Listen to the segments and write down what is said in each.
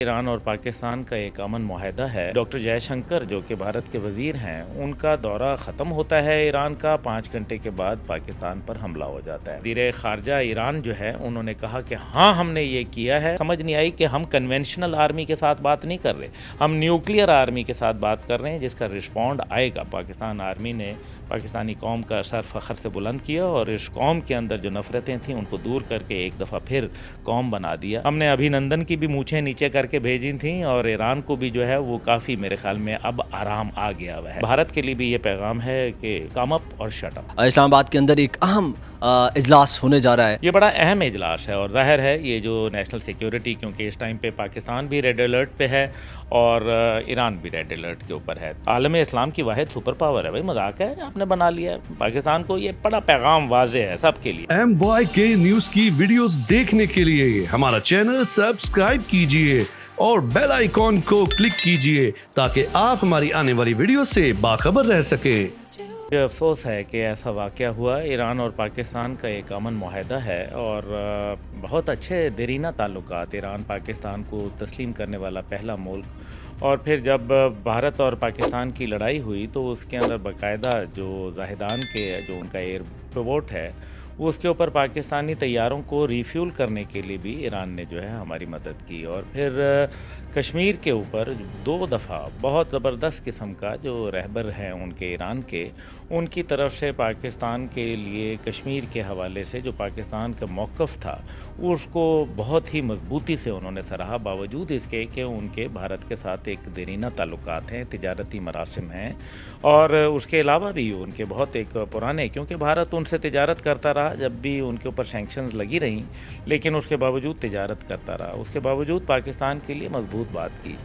Iran और पाकिस्तान का एक अमन मुआहदा है। डॉक्टर जयशंकर जो कि भारत के वजीर हैं, उनका दौरा ख़त्म होता है ईरान का, 5 घंटे के बाद पाकिस्तान पर हमला हो जाता है। वज़ीर ख़ारजा ईरान जो है उन्होंने कहा कि हाँ हमने ये किया है। समझ नहीं आई कि हम कन्वेंशनल आर्मी के साथ बात नहीं कर रहे, हम न्यूक्लियर आर्मी के साथ बात कर रहे हैं जिसका रिस्पॉन्ड आएगा। पाकिस्तान आर्मी ने पाकिस्तानी कौम का सर फ़ख्र से बुलंद किया और इस कौम के अंदर जो नफ़रतें थीं उनको दूर करके एक दफ़ा फिर कौम बना दिया। हमने अभिनंदन की भी मूछें नीचे करके भेजी थी और ईरान को भी जो है वो काफ़ी मेरे ख्याल में अब आराम आ गया हुआ है। भारत के लिए भी ये पैगाम है कि कम अप और शट अप। इस्लामाबाद के अंदर एक अहम इजलास होने जा रहा है। ये बड़ा अहम इजलास है और जाहिर है ये जो नेशनल सिक्योरिटी, क्योंकि इस टाइम पे पाकिस्तान भी रेड अलर्ट पे है और ईरान भी रेड अलर्ट के ऊपर है। आलम इस्लाम की वाहिद सुपर पावर है, भाई मजाक है आपने बना लिया पाकिस्तान को। ये बड़ा पैगाम वाजे है सबके लिए। MYK न्यूज की वीडियोस देखने के लिए हमारा चैनल सब्सक्राइब कीजिए और बेल आइकॉन को क्लिक कीजिए ताकि आप हमारी आने वाली वीडियो से बाखबर रह सकें। मुझे अफसोस है कि ऐसा वाक़या हुआ। ईरान और पाकिस्तान का एक अमन मुआहदा है और बहुत अच्छे देरीना ताल्लुकात, ईरान पाकिस्तान को तस्लीम करने वाला पहला मुल्क। और फिर जब भारत और पाकिस्तान की लड़ाई हुई तो उसके अंदर बाकायदा जो जाहिदान के जो उनका एयरपोर्ट है उसके ऊपर पाकिस्तानी तैयारों को रिफ्यूल करने के लिए भी ईरान ने जो है हमारी मदद की। और फिर कश्मीर के ऊपर 2 दफ़ा बहुत ज़बरदस्त किस्म का जो रहबर हैं उनके ईरान के, उनकी तरफ से पाकिस्तान के लिए कश्मीर के हवाले से जो पाकिस्तान का मौक़िफ़ था उसको बहुत ही मजबूती से उन्होंने सराहा, बावजूद इसके कि उनके भारत के साथ एक देरीना ताल्लुकात हैं, तिजारती मरासिम हैं और उसके अलावा भी उनके बहुत एक पुराने, क्योंकि भारत उनसे तिजारत करता रहा जब भी उनके ऊपर सैंक्शंस लगी रहीं, लेकिन उसके बावजूद तिजारत करता रहा, उसके बावजूद पाकिस्तान के लिए मजबूत बात की।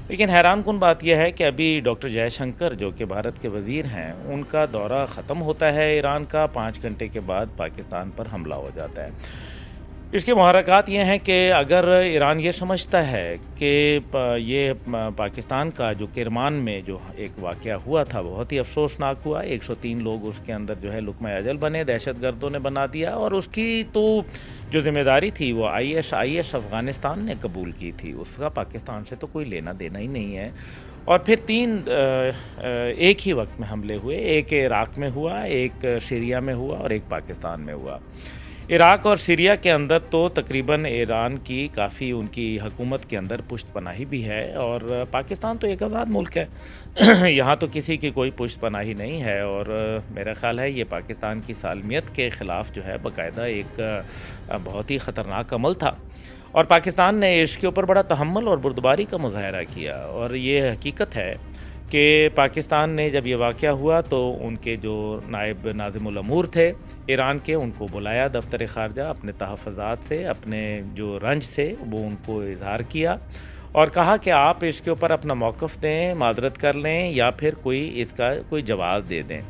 लेकिन हैरानकुन बात यह है कि अभी डॉक्टर जयशंकर जो कि भारत के वज़ीर हैं, उनका दौरा ख़त्म होता है ईरान का, 5 घंटे के बाद पाकिस्तान पर हमला हो जाता है। इसके मुहर्रकात ये हैं कि अगर ईरान ये समझता है कि ये पाकिस्तान का जो किरमान में जो एक वाक़या हुआ था बहुत ही अफसोसनाक हुआ, 103 लोग उसके अंदर जो है लुक़्मा अजल बने, दहशतगर्दों ने बना दिया और उसकी तो जो ज़िम्मेदारी थी वो IS अफ़गानिस्तान ने कबूल की थी, उसका पाकिस्तान से तो कोई लेना देना ही नहीं है। और फिर 3 एक ही वक्त में हमले हुए, एक इराक़ में हुआ, एक सीरिया में हुआ और एक पाकिस्तान में हुआ। इराक़ और सीरिया के अंदर तो तकरीबन ईरान की काफ़ी उनकी हुकूमत के अंदर पुश्तपनाही भी है और पाकिस्तान तो एक आज़ाद मुल्क है यहाँ तो किसी की कोई पुश्तपनाही नहीं है और मेरा ख़्याल है ये पाकिस्तान की सालमियत के ख़िलाफ़ जो है बाकायदा एक बहुत ही ख़तरनाक अमल था और पाकिस्तान ने इसके ऊपर बड़ा तहम्मुल और बुर्दबारी का मुज़ाहरा किया। और ये हकीकत है कि पाकिस्तान ने जब ये वाक़या हुआ तो उनके जो नायब नाज़िमुल अमूर थे ईरान के, उनको बुलाया दफ्तर ख़ारजा, अपने तहफ़्फ़ुज़ात से, अपने जो रंज से वो उनको इज़हार किया और कहा कि आप इसके ऊपर अपना मौक़िफ़ दें, माज़रत कर लें या फिर इसका कोई जवाब दे दें।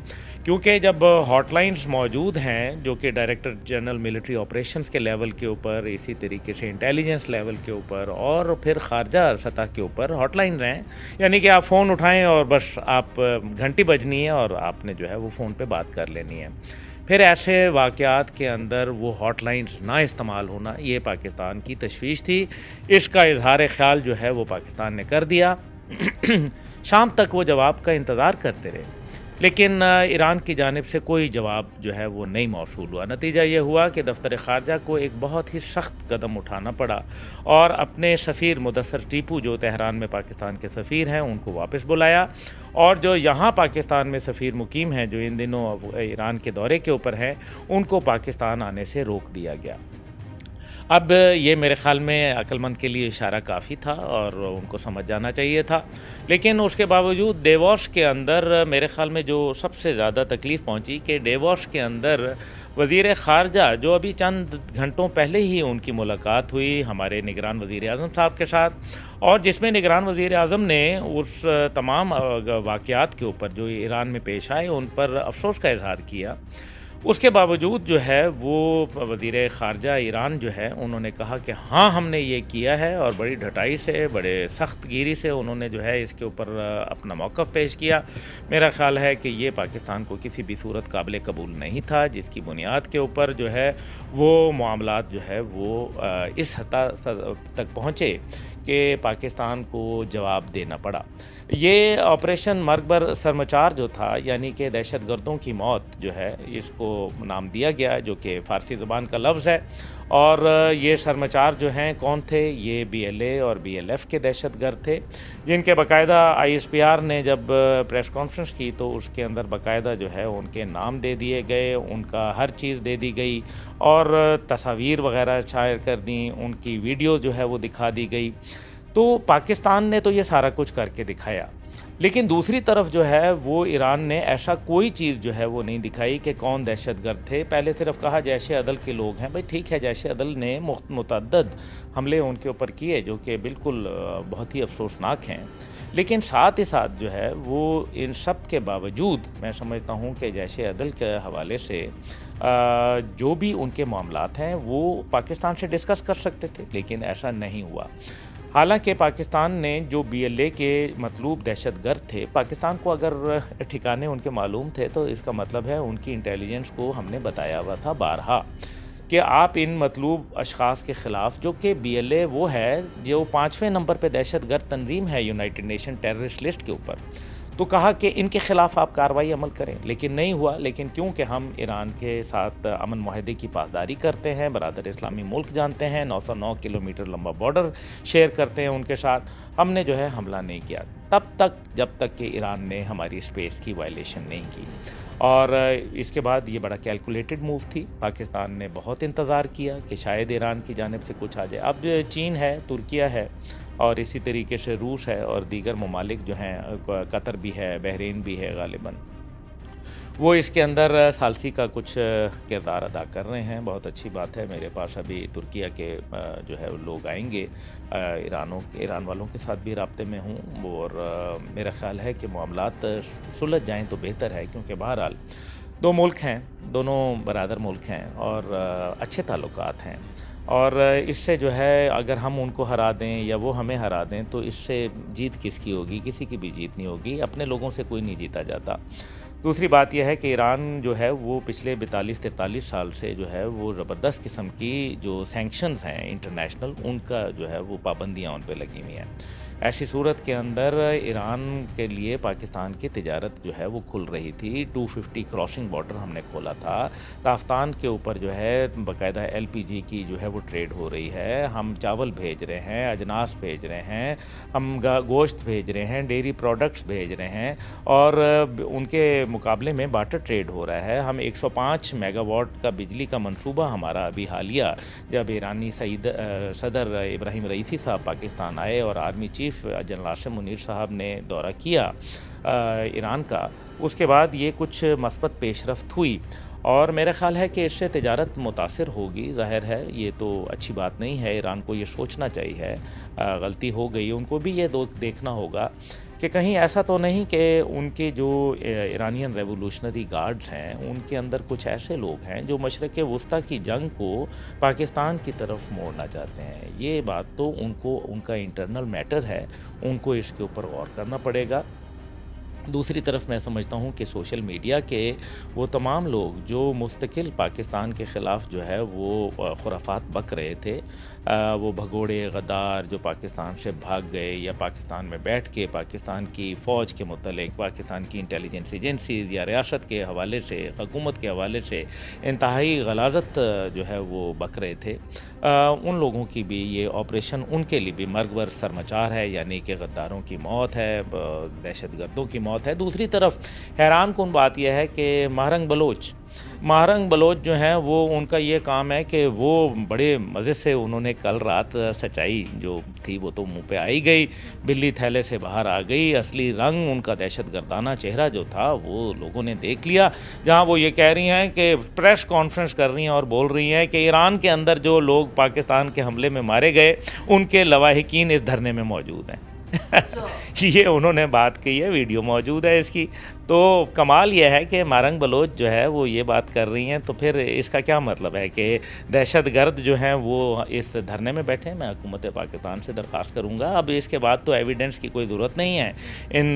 क्योंकि जब हॉटलाइंस मौजूद हैं जो कि डायरेक्टर जनरल मिलिट्री ऑपरेशंस के लेवल के ऊपर, इसी तरीके से इंटेलिजेंस लेवल के ऊपर और फिर खारजा सतह के ऊपर हॉटलाइन हैं, यानी कि आप फ़ोन उठाएं और बस आप घंटी बजनी है और आपने जो है वो फ़ोन पे बात कर लेनी है। फिर ऐसे वाक़यात के अंदर वो हॉटलाइंस ना इस्तेमाल होना, ये पाकिस्तान की तशवीश थी। इसका इजहार ख़्याल जो है वो पाकिस्तान ने कर दिया शाम तक वो जवाब का इंतज़ार करते रहे, लेकिन ईरान की जानिब से कोई जवाब जो है वो नहीं मौसूल हुआ। नतीजा ये हुआ कि दफ्तर ख़ारजा को एक बहुत ही सख्त कदम उठाना पड़ा और अपने सफ़ीर मुदस्सर टीपू जो तेहरान में पाकिस्तान के सफ़ीर हैं उनको वापस बुलाया और जो यहाँ पाकिस्तान में सफ़ीर मुकीम हैं जो इन दिनों ईरान के दौरे के ऊपर हैं उनको पाकिस्तान आने से रोक दिया गया। अब ये मेरे ख़्याल में अक्लमंद के लिए इशारा काफ़ी था और उनको समझ जाना चाहिए था, लेकिन उसके बावजूद डेवोस के अंदर मेरे ख़्याल में जो सबसे ज़्यादा तकलीफ़ पहुंची कि डेवोस के अंदर वज़ीर ख़ारजा जो अभी चंद घंटों पहले ही उनकी मुलाकात हुई हमारे निगरान वज़ीर आज़म साहब के साथ और जिसमें निगरान वज़ीर आज़म ने उस तमाम वाक़यात के ऊपर जो ईरान में पेश आए उन पर अफसोस का इज़हार किया उसके बावजूद जो है वो वज़ीर ख़ारजा ईरान जो है उन्होंने कहा कि हाँ हमने ये किया है, और बड़ी ढटाई से, बड़े सख्त गिरी से उन्होंने जो है इसके ऊपर अपना मौक़िफ़ पेश किया। मेरा ख़्याल है कि ये पाकिस्तान को किसी भी सूरत काबिल कबूल नहीं था, जिसकी बुनियाद के ऊपर जो है वो मामलात जो है वो इस हद तक पहुँचे कि पाकिस्तान को जवाब देना पड़ा। ये ऑपरेशन मरबर सरमचार जो था, यानी कि दहशतगर्दों की मौत जो है, इसको नाम दिया गया, जो कि फ़ारसी ज़ुबान का लफ्ज़ है। और ये सरमचार जो हैं कौन थे? ये BLA और BLF के दहशतगर्द थे, जिनके बाकायदा ISPR ने जब प्रेस कॉन्फ्रेंस की तो उसके अंदर बाकायदा जो है उनके नाम दे दिए गए, उनका हर चीज़ दे दी गई, और तस्वीर वगैरह शायर कर दी, उनकी वीडियो जो है वो दिखा दी गई। तो पाकिस्तान ने तो ये सारा कुछ करके दिखाया, लेकिन दूसरी तरफ जो है वो ईरान ने ऐसा कोई चीज़ जो है वो नहीं दिखाई कि कौन दहशतगर्द थे। पहले सिर्फ कहा जैश अदल के लोग हैं। भाई ठीक है, जैश अदल ने मुतअद्दिद हमले उनके ऊपर किए जो कि बिल्कुल बहुत ही अफसोसनाक हैं, लेकिन साथ ही साथ जो है वो इन सब के बावजूद मैं समझता हूँ कि जैश अदल के हवाले से जो भी उनके मामलात हैं वो पाकिस्तान से डिस्कस कर सकते थे, लेकिन ऐसा नहीं हुआ। हालांकि पाकिस्तान ने जो BLA के मतलूब दहशतगर्द थे, पाकिस्तान को अगर ठिकाने उनके मालूम थे तो इसका मतलब है उनकी इंटेलिजेंस को हमने बताया हुआ था बारहा कि आप इन मतलूब अशख़ास के ख़िलाफ़, जो कि BLA वो है जो 5वें नंबर पे दहशतगर्द तंजीम है यूनाइटेड नेशन टेररिस्ट लिस्ट के ऊपर, तो कहा कि इनके ख़िलाफ़ आप कार्रवाई अमल करें, लेकिन नहीं हुआ। लेकिन क्योंकि हम ईरान के साथ अमन माहदे की पासदारी करते हैं, बरादर इस्लामी मुल्क जानते हैं, 909 किलोमीटर लंबा बॉर्डर शेयर करते हैं उनके साथ, हमने जो है हमला नहीं किया तब तक जब तक कि ईरान ने हमारी स्पेस की वायलेशन नहीं की। और इसके बाद ये बड़ा कैलकुलेटेड मूव थी। पाकिस्तान ने बहुत इंतज़ार किया कि शायद ईरान की जानिब से कुछ आ जाए। अब चीन है, तुर्किया है, और इसी तरीके से रूस है, और दीगर ममालिक जो हैं, कतर भी है, बहरीन भी है, गालिबन वो इसके अंदर सालसी का कुछ किरदार अदा कर रहे हैं। बहुत अच्छी बात है। मेरे पास अभी तुर्किया के जो है लोग आएंगे, ईरान वालों के साथ भी राब्ते में हूँ, और मेरा ख़्याल है कि मामलात सुलझ जाएं तो बेहतर है, क्योंकि बहरहाल दो मुल्क हैं, दोनों बरादर मुल्क हैं, और अच्छे ताल्लुकात हैं, और इससे जो है अगर हम उनको हरा दें या वो हमें हरा दें तो इससे जीत किसकी होगी? किसी की भी जीत नहीं होगी। अपने लोगों से कोई नहीं जीता जाता। दूसरी बात यह है कि ईरान जो है वो पिछले 42-43 साल से जो है वो ज़बरदस्त किस्म की जो सैंक्शंस हैं इंटरनेशनल, उनका जो है वो पाबंदियाँ उन पर लगी हुई हैं। ऐसी सूरत के अंदर ईरान के लिए पाकिस्तान की तिजारत जो है वो खुल रही थी। 250 क्रॉसिंग बॉर्डर हमने खोला था। ताफ्तान के ऊपर जो है बाकायदा LPG की जो है वो ट्रेड हो रही है। हम चावल भेज रहे हैं, अजनास भेज रहे हैं, हम गोश्त भेज रहे हैं, डेयरी प्रोडक्ट्स भेज रहे हैं, और उनके मुकाबले में बाटर ट्रेड हो रहा है। हम 105 मेगावाट का बिजली का मंसूबा हमारा अभी हालिया, जब ईरानी सदर इब्राहिम रईसी साहब पाकिस्तान आए और army chief general Asim Munir साहब ने दौरा किया ईरान का, उसके बाद ये कुछ मस्बत पेशरफ्त हुई, और मेरा ख़्याल है कि इससे तिजारत मुतासिर होगी। ज़ाहिर है ये तो अच्छी बात नहीं है। ईरान को ये सोचना चाहिए, गलती हो गई, उनको भी ये देखना होगा कि कहीं ऐसा तो नहीं कि उनके जो ईरानियन रेवोल्यूशनरी गार्ड्स हैं उनके अंदर कुछ ऐसे लोग हैं जो मशरक़ वस्ता की जंग को पाकिस्तान की तरफ मोड़ना चाहते हैं। ये बात तो उनको, उनका इंटरनल मैटर है, उनको इसके ऊपर गौर करना पड़ेगा। दूसरी तरफ मैं समझता हूँ कि सोशल मीडिया के वो तमाम लोग जो मुस्तकिल पाकिस्तान के ख़िलाफ़ जो है वो खुराफात बक रहे थे, वो भगोड़े गद्दार जो पाकिस्तान से भाग गए या पाकिस्तान में बैठ के पाकिस्तान की फ़ौज के मुतल्लिक़, पाकिस्तान की इंटेलिजेंस एजेंसीज़ या रियासत के हवाले से, हुकूमत के हवाले से इंतहाई गलाज़त जो है वो बक रहे थे, उन लोगों की भी ये ऑपरेशन उनके लिए भी मरगर सरमचार है, यानी कि गद्दारों की मौत है, दहशतगर्दों की मौत है। दूसरी तरफ हैरान कुन बात यह है कि महारंग बलोच जो हैं वो, उनका ये काम है कि वो बड़े मज़े से उन्होंने कल रात सच्चाई जो थी वो तो मुंह पे आई गई, बिल्ली थैले से बाहर आ गई। असली रंग उनका दहशतगर्दाना चेहरा जो था वो लोगों ने देख लिया, जहां वो ये कह रही हैं कि प्रेस कॉन्फ्रेंस कर रही हैं और बोल रही हैं कि ईरान के अंदर जो लोग पाकिस्तान के हमले में मारे गए उनके लवाहिकीन इस धरने में मौजूद हैं। ये उन्होंने बात की है, वीडियो मौजूद है इसकी। तो कमाल यह है कि मारंग बलोच जो है वो ये बात कर रही हैं, तो फिर इसका क्या मतलब है कि दहशतगर्द जो हैं वो इस धरने में बैठे हैं। मैं हुकूमत पाकिस्तान से दरख्वास्त करूँगा, अब इसके बाद तो एविडेंस की कोई ज़रूरत नहीं है। इन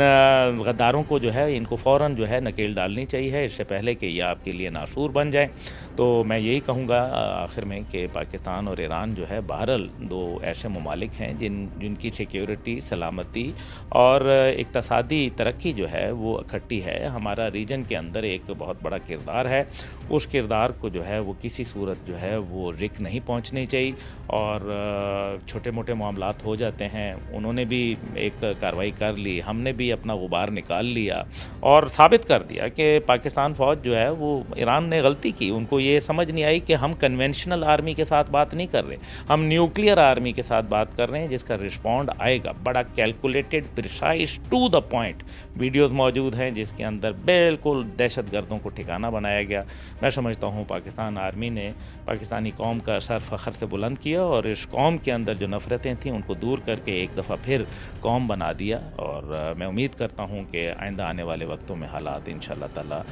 गद्दारों को जो है इनको फ़ौरन जो है नकेल डालनी चाहिए, इससे पहले कि ये आपके लिए नासूर बन जाए। तो मैं यही कहूँगा आखिर में कि पाकिस्तान और ईरान जो है बहरहाल दो ऐसे ममालिक हैं जिनकी सिक्योरिटी, सलामती और इक़्तिसादी तरक्की जो है वो इकट्ठी है। हमारा रीजन के अंदर एक बहुत बड़ा किरदार है, उस किरदार को जो है वो किसी सूरत जो है वो रिक नहीं पहुंचनी चाहिए। और छोटे मोटे मामलात हो जाते हैं, उन्होंने भी एक कार्रवाई कर ली, हमने भी अपना गुबार निकाल लिया और साबित कर दिया कि पाकिस्तान फ़ौज जो है वो, ईरान ने गलती की। उनको ये समझ नहीं आई कि हम कन्वेंशनल आर्मी के साथ बात नहीं कर रहे, हम न्यूक्लियर आर्मी के साथ बात कर रहे हैं जिसका रिस्पॉन्ड आएगा बड़ा calculated, precise, to the point. Videos मौजूद हैं जिसके अंदर बिल्कुल दहशतगर्दों को ठिकाना बनाया गया। मैं समझता हूँ पाकिस्तान आर्मी ने पाकिस्तानी कौम का सर फ़ख्र से बुलंद किया और इस कौम के अंदर जो नफ़रतें थीं उनको दूर करके एक दफ़ा फिर कौम बना दिया। और मैं उम्मीद करता हूँ कि आइंदा आने वाले वक्तों में हालात इंशाअल्लाह ताला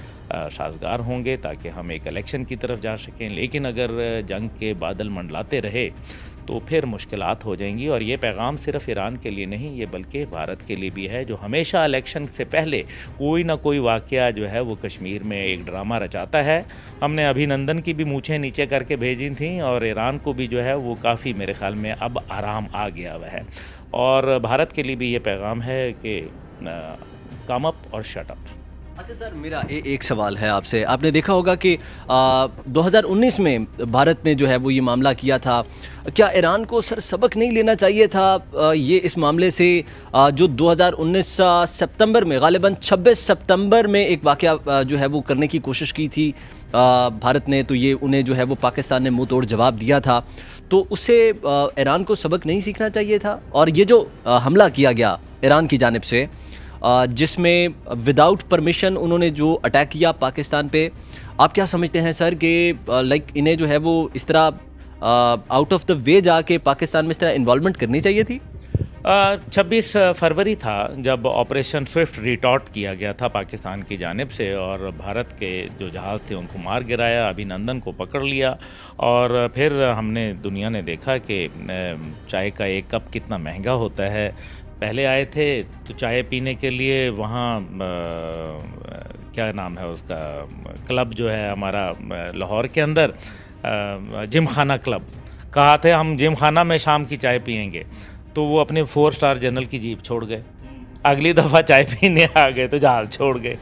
साज़गार होंगे ताकि हम एक इलेक्शन की तरफ जा सकें। लेकिन अगर जंग के बादल मंडलाते रहे तो फिर मुश्किलात हो जाएंगी। और ये पैगाम सिर्फ ईरान के लिए नहीं, ये बल्कि भारत के लिए भी है, जो हमेशा इलेक्शन से पहले कोई ना कोई वाक़या जो है वो कश्मीर में एक ड्रामा रचाता है। हमने अभिनंदन की भी मूछें नीचे करके भेजी थी और ईरान को भी जो है वो काफ़ी मेरे ख़्याल में अब आराम आ गया हुआ है। और भारत के लिए भी ये पैगाम है कि कम अप और शट अप। अच्छा सर, मेरा एक सवाल है आपसे। आपने देखा होगा कि 2019 में भारत ने जो है वो ये मामला किया था, क्या ईरान को सर सबक नहीं लेना चाहिए था ये इस मामले से? जो 2019 सितंबर में, गालिबन 26 सितंबर में एक वाक़या जो है वो करने की कोशिश की थी भारत ने, तो ये उन्हें जो है वो पाकिस्तान ने मुंह तोड़ जवाब दिया था। तो उससे ईरान को सबक नहीं सीखना चाहिए था? और ये जो हमला किया गया ईरान की जानिब से, जिसमें विदाउट परमिशन उन्होंने जो अटैक किया पाकिस्तान पे, आप क्या समझते हैं सर कि लाइक इन्हें जो है वो इस तरह आउट ऑफ द वे जाके पाकिस्तान में इस तरह इन्वॉल्वमेंट करनी चाहिए थी? 26 फरवरी था जब ऑपरेशन स्विफ्ट रिटॉर्ट किया गया था पाकिस्तान की जानिब से और भारत के जो जहाज़ थे उनको मार गिराया, अभिनंदन को पकड़ लिया। और फिर हमने, दुनिया ने देखा कि चाय का एक कप कितना महंगा होता है। पहले आए थे तो चाय पीने के लिए वहाँ क्या नाम है उसका, क्लब जो है हमारा लाहौर के अंदर, जिम खाना क्लब, कहा थे हम जिम खाना में शाम की चाय पियेंगे, तो वो अपने 4 स्टार जनरल की जीप छोड़ गए। अगली दफ़ा चाय पीने आ गए तो जहाज़ छोड़ गए।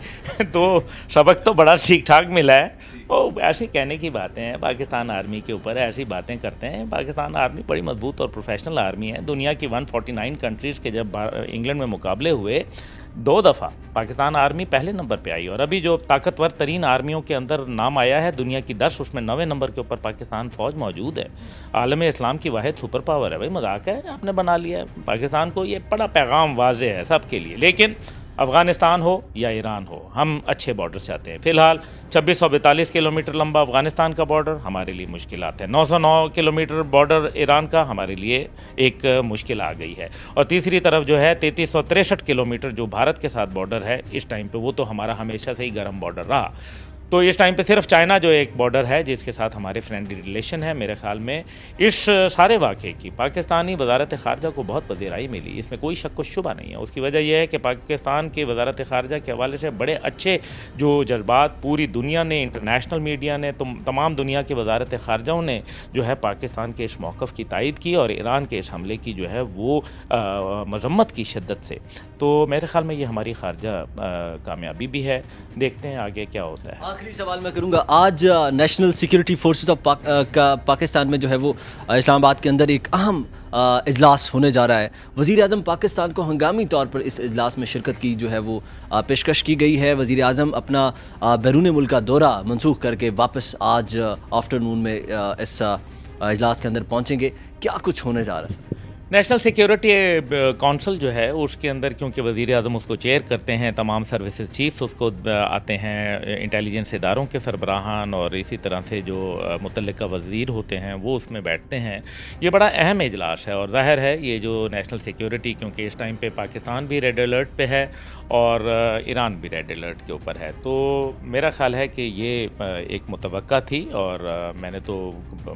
तो सबक तो बड़ा ठीक ठाक मिला है। वो ऐसी कहने की बातें हैं, पाकिस्तान आर्मी के ऊपर ऐसी बातें करते हैं। पाकिस्तान आर्मी बड़ी मजबूत और प्रोफेशनल आर्मी है। दुनिया की 149 कंट्रीज़ के जब इंग्लैंड में मुकाबले हुए 2 दफ़ा पाकिस्तान आर्मी पहले नंबर पे आई और अभी जो ताकतवर तरीन आर्मियों के अंदर नाम आया है दुनिया की 10, उसमें 9वें नंबर के ऊपर पाकिस्तान फ़ौज मौजूद है। आलम इस्लाम की वाहिद सुपर पावर है। भाई मजाक है, आपने बना लिया है पाकिस्तान को। ये बड़ा पैगाम वाज़े है सबके लिए। लेकिन अफ़गानिस्तान हो या ईरान हो, हम अच्छे बॉर्डर चाहते हैं। फ़िलहाल 2642 किलोमीटर लंबा अफ़गानिस्तान का बॉर्डर हमारे लिए मुश्किलात है। 909 किलोमीटर बॉर्डर ईरान का हमारे लिए एक मुश्किल आ गई है। और तीसरी तरफ जो है 3363 किलोमीटर जो भारत के साथ बॉर्डर है इस टाइम पे, वो तो हमारा हमेशा से ही गर्म बॉर्डर रहा। तो इस टाइम पे सिर्फ चाइना जो एक बॉर्डर है जिसके साथ हमारे फ्रेंडली रिलेशन है। मेरे ख्याल में इस सारे वाक़े की पाकिस्तानी वज़ारत ख़ारजा को बहुत पजीराई मिली, इसमें कोई शक व शुबा नहीं है। उसकी वजह यह है कि पाकिस्तान के वज़ारत ख़ारजा के हवाले से बड़े अच्छे जो जज्बात पूरी दुनिया ने, इंटरनेशनल मीडिया ने, तमाम दुनिया के वज़ारत ख़ारजाओं ने जो है पाकिस्तान के इस मौक़िफ़ की तायद की और ईरान के इस हमले की जो है वो मज़म्मत की शिद्दत से। तो मेरे ख्याल में ये हमारी ख़ारजा कामयाबी भी है। देखते हैं आगे क्या होता है। आखिरी सवाल मैं करूंगा, आज national security forces of Pakistan में जो है वो इस्लामाबाद के अंदर एक अहम इजलास होने जा रहा है। वज़ीर आज़म पाकिस्तान को हंगामी तौर पर इस इजलास में शिरकत की जो है वो पेशकश की गई है। वज़ीर आज़म अपना बैरून मुल्क का दौरा मनसूख करके वापस आज आफ्टरनून में इस इजलास के अंदर पहुँचेंगे। क्या कुछ होने जा रहा है? नेशनल सिक्योरिटी काउंसिल जो है उसके अंदर, क्योंकि वज़ीर आज़म उसको चेयर करते हैं, तमाम सर्विसेज चीफ्स उसको आते हैं, इंटेलिजेंस इदारों के सरबराहान और इसी तरह से जो मुतल्लिका वज़ीर होते हैं वो उसमें बैठते हैं। ये बड़ा अहम इजलास है और ज़ाहिर है ये जो नेशनल सिक्योरिटी, क्योंकि इस टाइम पे पाकिस्तान भी रेड अलर्ट पे है और ईरान भी रेड अलर्ट के ऊपर है, तो मेरा ख़्याल है कि ये एक मुतवक्का थी और मैंने तो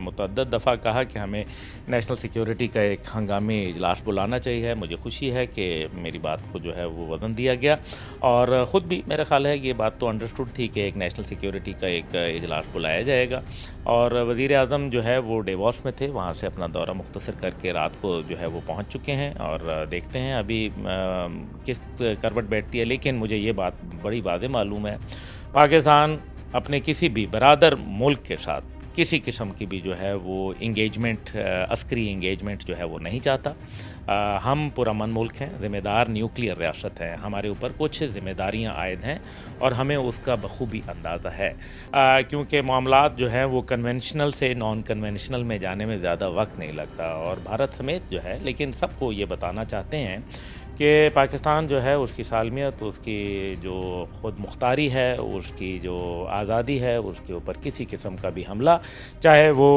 मुतअद्दिद दफ़ा कहा कि हमें नेशनल सिक्योरिटी का एक हंगामी इजलास बुलाना चाहिए। मुझे खुशी है कि मेरी बात को जो है वो वज़न दिया गया और ख़ुद भी मेरा ख़्याल है ये बात तो अंडरस्टूड थी कि एक नेशनल सिक्योरिटी का एक इजलास बुलाया जाएगा। और वज़ीर आज़म जो है वो डेवॉस में थे, वहाँ से अपना दौरा मुख्तसर करके रात को जो है वो पहुँच चुके हैं और देखते हैं अभी किस करवट बैठती है। लेकिन मुझे ये बात बड़ी वाज़ेह मालूम है, पाकिस्तान अपने किसी भी बरादर मुल्क के साथ किसी किस्म की भी जो है वो इंगेजमेंट, अस्करी इंगेजमेंट जो है वो नहीं चाहता। हम पुरअमन मुल्क हैं, ज़िम्मेदार न्यूक्लियर रियासत है, हमारे ऊपर कुछ ज़िम्मेदारियां आयद हैं और हमें उसका बखूबी अंदाज़ा है, क्योंकि मामलात जो हैं वो कन्वेंशनल से नॉन कन्वेंशनल में जाने में ज़्यादा वक्त नहीं लगता और भारत समेत जो है, लेकिन सबको ये बताना चाहते हैं कि पाकिस्तान जो है उसकी सालमियत, उसकी जो ख़ुद मुख्तारी है, उसकी जो आज़ादी है, उसके ऊपर किसी किस्म का भी हमला, चाहे वो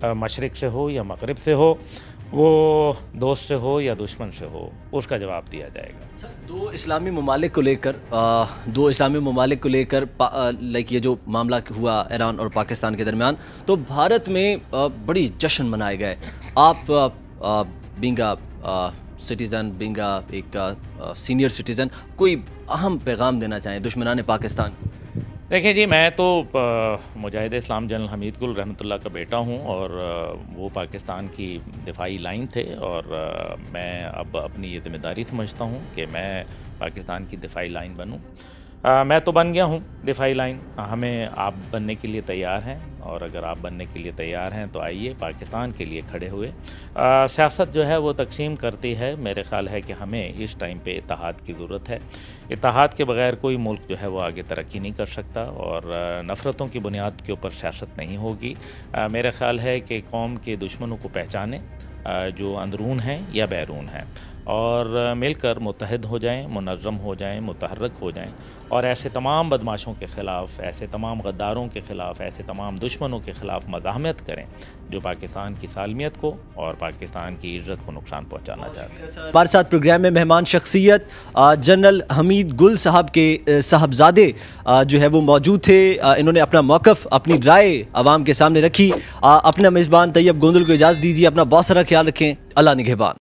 मशरिक़ से हो या मगरिब से हो, वो दोस्त से हो या दुश्मन से हो, उसका जवाब दिया जाएगा। दो इस्लामी ममालिक को लेकर लाइक ये जो मामला हुआ ईरान और पाकिस्तान के दरमियान, तो भारत में बड़ी जश्न मनाए गए। आप बीइंग सिटीज़न, बीइंग एक सीनियर सिटीज़न, कोई अहम पैगाम देना चाहें दुश्मनान पाकिस्तान? देखिए जी, मैं तो मुजाहिद इस्लाम जनरल हमीद गुल रहमतुल्लाह का बेटा हूँ और वो पाकिस्तान की दिफाई लाइन थे और मैं अब अपनी ये ज़िम्मेदारी समझता हूँ कि मैं पाकिस्तान की दिफाई लाइन बनूँ। मैं तो बन गया हूँ दिफाई लाइन, हमें आप बनने के लिए तैयार हैं और अगर आप बनने के लिए तैयार हैं तो आइए पाकिस्तान के लिए खड़े हुए। सियासत जो है वो तकसीम करती है, मेरे ख़्याल है कि हमें इस टाइम पे इत्तेहाद की ज़रूरत है। इत्तेहाद के बगैर कोई मुल्क जो है वो आगे तरक्की नहीं कर सकता और नफ़रतों की बुनियाद के ऊपर सियासत नहीं होगी। मेरा ख़्याल है कि कौम के दुश्मनों को पहचानें, जो अंदरून हैं या बैरून हैं, और मिलकर मुत्तहिद हो जाएं, मुनज़्ज़म हो जाएं, मुतहर्रिक हो जाएं और ऐसे तमाम बदमाशों के ख़िलाफ़, ऐसे तमाम गद्दारों के ख़िलाफ़, ऐसे तमाम दुश्मनों के ख़िलाफ़ मज़ाहमत करें जो पाकिस्तान की सालमियत को और पाकिस्तान की इज़्ज़त को नुकसान पहुँचाना चाहते हैं। हमारे साथ प्रोग्राम में मेहमान शख्सियत जनरल हमीद गुल साहब के साहबजादे जो है वो मौजूद थे। इन्होंने अपना मौक़िफ़, अपनी राय आवाम के सामने रखी। अपना मेज़बान तैयब गोंदल को इजाज़त दीजिए। अपना बहुत सारा ख्याल रखें। अल्लाह निगहबान।